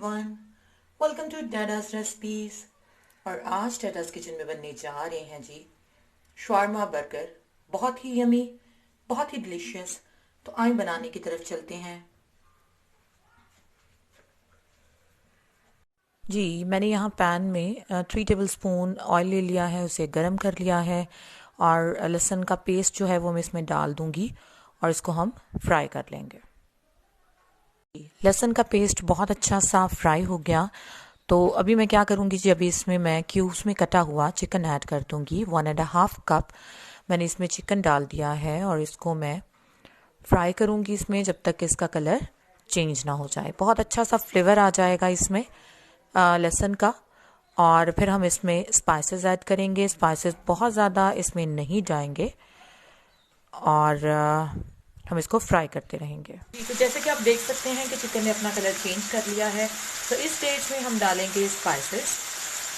Everyone, welcome to Dada's recipes. और आज डैडास kitchen में बनने जा रहे हैं जी शवारमा बर्गर। बहुत ही यमी, बहुत ही डिलीशियस। तो आइए बनाने की तरफ चलते हैं। जी, मैंने यहाँ पैन में 3 टेबल स्पून ऑयल ले लिया है, उसे गरम कर लिया है और लहसुन का पेस्ट जो है वो मैं इसमें डाल दूंगी और इसको हम फ्राई कर लेंगे। लहसुन का पेस्ट बहुत अच्छा सा फ्राई हो गया। तो अभी मैं क्या करूँगी जी, अभी इसमें मैं क्यूब्स में कटा हुआ चिकन ऐड कर दूँगी। 1.5 कप मैंने इसमें चिकन डाल दिया है और इसको मैं फ्राई करूँगी इसमें जब तक इसका कलर चेंज ना हो जाए। बहुत अच्छा सा फ्लेवर आ जाएगा इसमें लहसुन का। और फिर हम इसमें स्पाइसेस ऐड करेंगे। स्पाइसेस बहुत ज़्यादा इसमें नहीं जाएंगे और हम इसको फ्राई करते रहेंगे। तो जैसे कि आप देख सकते हैं कि चिकन ने अपना कलर चेंज कर लिया है। तो इस स्टेज में हम डालेंगे स्पाइसेस।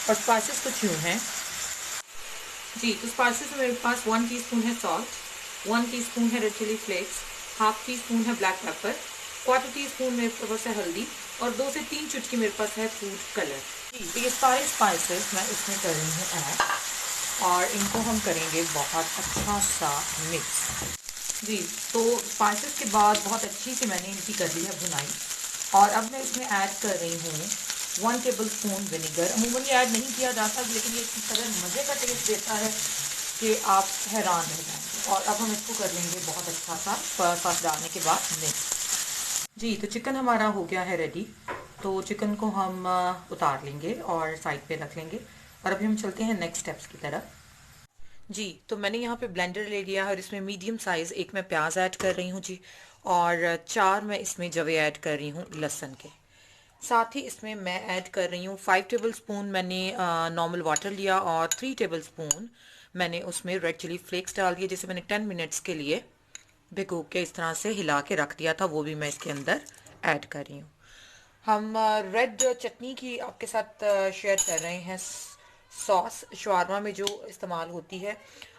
और स्पाइसेस कुछ यूँ हैं जी। तो स्पाइसेस में मेरे पास 1 टीस्पून है सॉल्ट, 1 टीस्पून है red chili flakes, half teaspoon है ब्लैक पेपर, 1/4 टीस्पून मेरे पास है हल्दी और 2 से 3 चुटकी मेरे पास है फूड कलर जी। तो ये सारे स्पाइसेस मैं इसमें कर रही हूँ ऐड और इनको हम करेंगे बहुत अच्छा सा मिक्स जी। तो स्पाइसेस के बाद बहुत अच्छी से मैंने इनकी कर ली है भुनाई। और अब मैं इसमें ऐड कर रही हूँ 1 टेबल स्पून विनेगर। अमूमन ऐड नहीं किया जाता, लेकिन ये इस तरह मज़े का टेस्ट देता है कि आप हैरान रह जाएंगे। और अब हम इसको कर लेंगे बहुत अच्छा सा सॉस डालने के बाद मिक्स जी। तो चिकन हमारा हो गया है रेडी। तो चिकन को हम उतार लेंगे और साइड पे रख लेंगे। और अभी हम चलते हैं नेक्स्ट स्टेप्स की तरफ जी। तो मैंने यहाँ पे ब्लेंडर ले लिया है और इसमें मीडियम साइज़ एक मैं प्याज ऐड कर रही हूँ जी। और 4 मैं इसमें जवे ऐड कर रही हूँ लहसुन के। साथ ही इसमें मैं ऐड कर रही हूँ 5 टेबल स्पून मैंने नॉर्मल वाटर लिया और 3 टेबल स्पून मैंने उसमें रेड चिली फ्लेक्स डाल दिए, जिसे मैंने 10 मिनट्स के लिए भिगो के इस तरह से हिला के रख दिया था, वो भी मैं इसके अंदर ऐड कर रही हूँ। हम रेड चटनी की आपके साथ शेयर कर रहे हैं, सॉस शवारमा में जो इस्तेमाल होती है।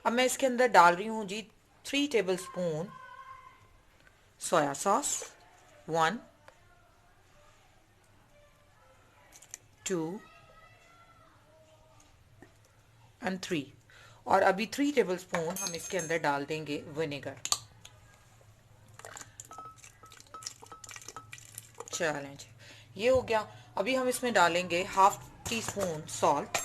अब मैं इसके अंदर डाल रही हूँ जी 3 table spoon soya sauce, 1 2 and 3। और अभी 3 टेबल स्पून हम इसके अंदर डाल देंगे विनेगर। चलें जी, ये हो गया। अभी हम इसमें डालेंगे हाफ टी स्पून सॉल्ट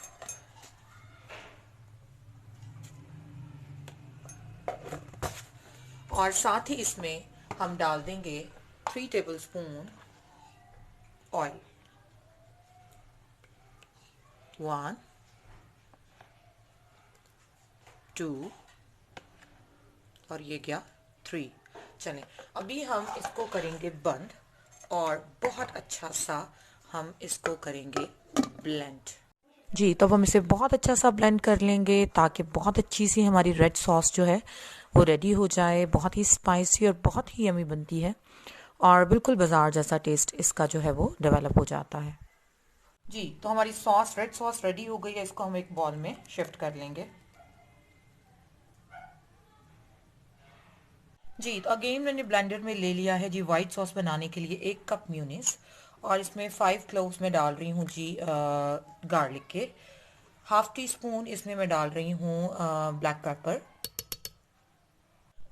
और साथ ही इसमें हम डाल देंगे 3 टेबल स्पून ऑयल। 1 2 और ये गया 3। चलें, अभी हम इसको करेंगे बंद और बहुत अच्छा सा हम इसको करेंगे ब्लेंड जी। तो अब हम इसे बहुत अच्छा सा ब्लेंड कर लेंगे ताकि बहुत अच्छी सी हमारी रेड सॉस जो है वो रेडी हो जाए। बहुत ही स्पाइसी और बहुत ही यमी बनती है और बिल्कुल बाजार जैसा टेस्ट इसका जो है वो डेवलप हो जाता है जी। तो हमारी सॉस, रेड सॉस रेडी हो गई है। इसको हम एक बॉल में शिफ्ट कर लेंगे जी। तो अगेन मैंने ब्लेंडर में ले लिया है जी वाइट सॉस बनाने के लिए 1 कप म्यूनिस। और इसमें 5 क्लोव्स में डाल रही हूँ जी गार्लिक के। हाफ टी स्पून इसमें मैं डाल रही हूँ ब्लैक पेपर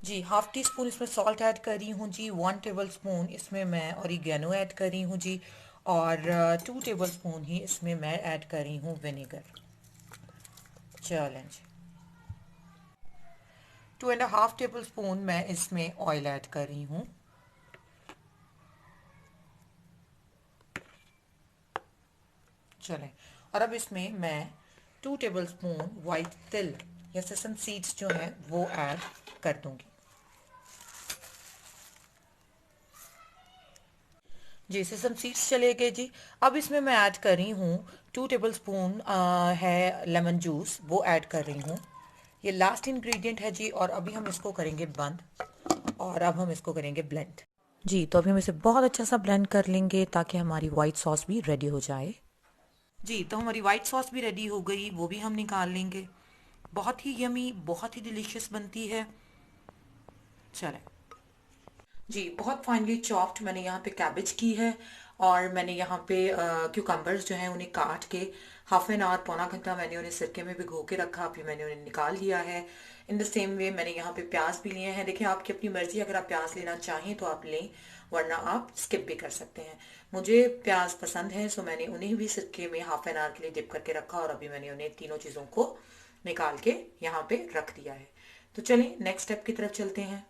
जी। हाफ टी स्पून इसमें सॉल्ट ऐड कर रही हूँ जी। 1 टेबल स्पून इसमें मैं ऑरिगेनो ऐड कर रही हूँ जी। और 2 टेबल स्पून ही इसमें मैं ऐड कर रही हूँ विनेगर। चलें जी। 2.5 टेबल स्पून मैं इसमें ऑयल ऐड कर रही हूँ। चलें, और अब इसमें मैं 2 टेबल स्पून वाइट तिल या सेसम सीड्स जो हैं वो ऐड कर दूंगी जी। सेसम सीड्स चले गए जी। अब इसमें मैं ऐड कर रही हूँ 2 टेबल स्पून है लेमन जूस, वो ऐड कर रही हूँ। ये लास्ट इंग्रेडिएंट है जी। और अभी हम इसको करेंगे बंद और अब हम इसको करेंगे ब्लेंड जी। तो अभी हम इसे बहुत अच्छा सा ब्लेंड कर लेंगे ताकि हमारी वाइट सॉस भी रेडी हो जाए जी। तो हमारी वाइट सॉस भी रेडी हो गई, वो भी हम निकाल लेंगे। बहुत ही यमी, बहुत ही डिलीशियस बनती है। चलें जी। बहुत फाइनली चॉप्ड मैंने यहाँ पे कैबेज की है और मैंने यहाँ पे क्यूकम्बर्स जो हैं उन्हें काट के हाफ एन आवर पौना घंटा मैंने उन्हें सिरके में भिगो के रखा, फिर मैंने उन्हें निकाल लिया है। इन द सेम वे मैंने यहाँ पे प्याज भी लिए हैं। देखिए आपकी अपनी मर्जी, अगर आप प्याज लेना चाहें तो आप लें, वरना आप स्किप भी कर सकते हैं। मुझे प्याज पसंद है, सो मैंने उन्हें भी सिरके में हाफ एन आवर के लिए डिप करके रखा और अभी मैंने उन्हें तीनों चीज़ों को निकाल के यहाँ पे रख दिया है। तो चलिए नेक्स्ट स्टेप की तरफ चलते हैं।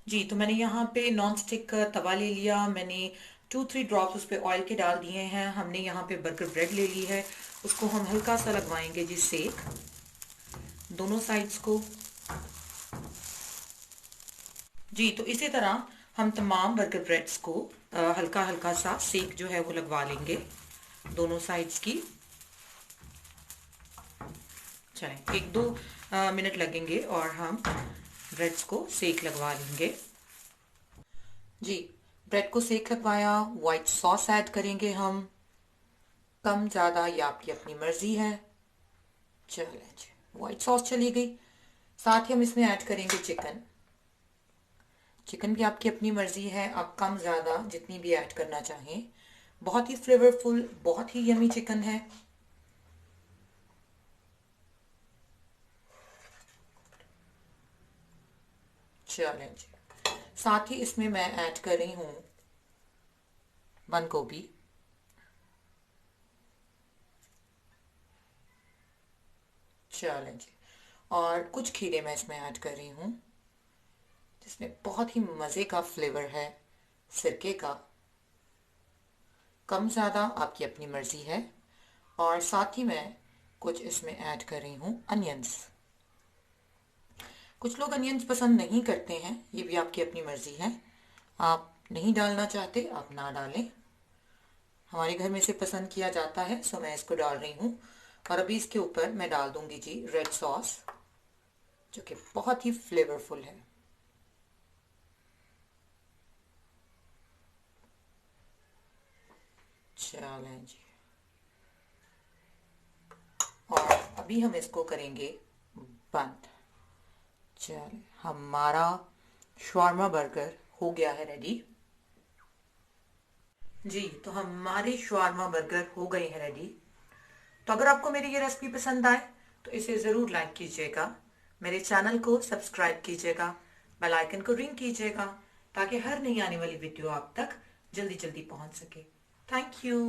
जी, तो मैंने यहाँ पे नॉन स्टिक तवा ले लिया। मैंने 2-3 ड्रॉप्स उस पर ऑयल के डाल दिए हैं। हमने यहाँ पे बर्गर ब्रेड ले ली है, उसको हम हल्का सा लगवाएंगे जी सेक, दोनों साइड्स को। जी, तो इसी तरह हम तमाम बर्गर ब्रेड्स को हल्का हल्का सा सेक जो है वो लगवा लेंगे दोनों साइड्स की। चलें, 1-2 मिनट लगेंगे और हम ब्रेड्स को सेक लगवा लेंगे। जी, ब्रेड को सेक लगवाया। व्हाइट सॉस ऐड करेंगे हम, कम ज़्यादा ये आपकी अपनी मर्जी है। चलें जी, व्हाइट सॉस चली गई। साथ ही हम इसमें ऐड करेंगे चिकन। चिकन भी आपकी अपनी मर्जी है, आप कम ज़्यादा जितनी भी ऐड करना चाहें। बहुत ही फ्लेवरफुल, बहुत ही यमी चिकन है। चलें जी, साथ ही इसमें मैं ऐड कर रही हूँ बंद गोभी। चलें जी, और कुछ खीरे मैं इसमें ऐड कर रही हूँ, जिसमें बहुत ही मज़े का फ्लेवर है सिरके का। कम ज़्यादा आपकी अपनी मर्ज़ी है। और साथ ही मैं कुछ इसमें ऐड कर रही हूँ अनियंस। कुछ लोग अनियंस पसंद नहीं करते हैं, ये भी आपकी अपनी मर्ज़ी है। आप नहीं डालना चाहते आप ना डालें, हमारे घर में इसे पसंद किया जाता है, सो मैं इसको डाल रही हूँ। और अभी इसके ऊपर मैं डाल दूंगी जी रेड सॉस, जो कि बहुत ही फ्लेवरफुल है। चलें जी, और अभी हम इसको करेंगे बंद। चलें, हमारा शवारमा बर्गर हो गया है रेडी। जी, तो हमारे शवारमा बर्गर हो गए हैं रेडी। तो अगर आपको मेरी ये रेसिपी पसंद आए तो इसे ज़रूर लाइक कीजिएगा, मेरे चैनल को सब्सक्राइब कीजिएगा, बेल आइकन को रिंग कीजिएगा, ताकि हर नई आने वाली वीडियो आप तक जल्दी जल्दी पहुंच सके। Thank you.